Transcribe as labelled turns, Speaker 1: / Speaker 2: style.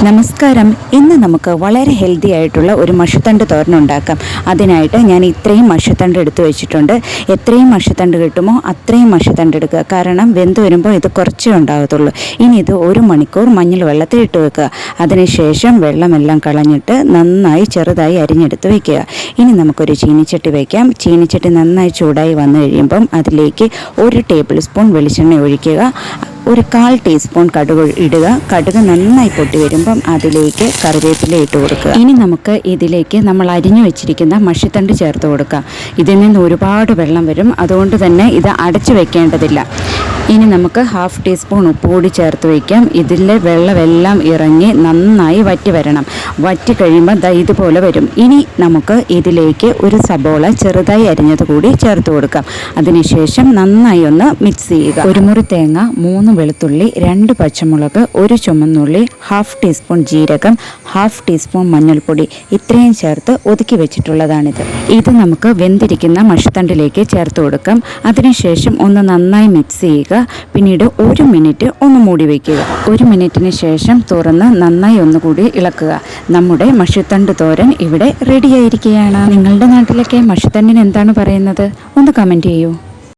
Speaker 1: നമസ്കാരം. ഇന്ന് നമുക്ക് വളരെ ഹെൽത്തി ആയിട്ടുള്ള ഒരു മഷിത്തണ്ട് തോരൻ ഉണ്ടാക്കാം. അതിനായിട്ട് ഞാൻ ഇത്രയും മഷിത്തണ്ട് എടുത്തു വെച്ചിട്ടുണ്ട്. എത്രയും മഷിത്തണ്ട് കിട്ടുമോ അത്രയും മഷിത്തണ്ട് എടുക്കുക. കാരണം വെന്ത് വരുമ്പോൾ ഇത് കുറച്ചേ ഉണ്ടാകത്തുള്ളൂ. ഇനി ഇത് 1 മണിക്കൂർ മഞ്ഞൾ വെള്ളത്തിൽ ഇട്ട് വെക്കുക. അതിനുശേഷം വെള്ളമെല്ലാം കളഞ്ഞിട്ട് നന്നായി ചെറുതായി അരിഞ്ഞെടുത്ത് വയ്ക്കുക. ഇനി നമുക്കൊരു ചീനിച്ചട്ടി വയ്ക്കാം. ചീനിച്ചട്ടി നന്നായി ചൂടായി വന്നു കഴിയുമ്പം അതിലേക്ക് 1 ടേബിൾ സ്പൂൺ വെളിച്ചെണ്ണ ഒഴിക്കുക. 1/4 ടീസ്പൂൺ കടുക് ഇടുക. കടുക് നന്നായി പൊട്ടി വരുമ്പം അതിലേക്ക് കറിവേപ്പില ഇട്ട് കൊടുക്കുക. ഇനി നമുക്ക് ഇതിലേക്ക് നമ്മൾ അരിഞ്ഞു വെച്ചിരിക്കുന്ന മഷിത്തണ്ട് ചേർത്ത് കൊടുക്കാം. ഇതിൽ നിന്ന് ഒരുപാട് വെള്ളം വരും, അതുകൊണ്ട് തന്നെ ഇത് അടച്ചു വെക്കേണ്ടതില്ല. ഇനി നമുക്ക് 1/2 ടീസ്പൂൺ ഉപ്പ് കൂടി ചേർത്ത് വയ്ക്കാം. ഇതിലെ വെള്ളമെല്ലാം ഇറങ്ങി നന്നായി വറ്റി വരണം. വറ്റി കഴിയുമ്പോൾ ഇതുപോലെ വരും. ഇനി നമുക്ക് ഇതിലേക്ക് ഒരു സബോള ചെറുതായി അരിഞ്ഞത് കൂടി ചേർത്ത് കൊടുക്കാം. അതിനുശേഷം നന്നായി ഒന്ന് മിക്സ് ചെയ്യുക. 1 മുറി തേങ്ങ, 3 വെളുത്തുള്ളി, 2 പച്ചമുളക്, 1 ചുമന്നുള്ളി, 1/2 ടീസ്പൂൺ ജീരകം, 1/2 ടീസ്പൂൺ മഞ്ഞൾപ്പൊടി, ഇത്രയും ചേർത്ത് ഒതുക്കി വെച്ചിട്ടുള്ളതാണിത്. ഇത് നമുക്ക് വെന്തിരിക്കുന്ന മഷിത്തണ്ടിലേക്ക് ചേർത്ത് കൊടുക്കാം. അതിനുശേഷം ഒന്ന് നന്നായി മിക്സ് ചെയ്യുക. പിന്നീട് 1 മിനിറ്റ് ഒന്ന് മൂടി വയ്ക്കുക. 1 മിനിറ്റിന് ശേഷം തുറന്ന് നന്നായി ഒന്നുകൂടി ഇളക്കുക. നമ്മുടെ മഷിത്തണ്ട് തോരൻ ഇവിടെ റെഡിയായിരിക്കുകയാണ്. നിങ്ങളുടെ നാട്ടിലൊക്കെ മഷിത്തണ്ടിന് എന്താണ് പറയുന്നത്? ഒന്ന് കമൻറ്റ് ചെയ്യൂ.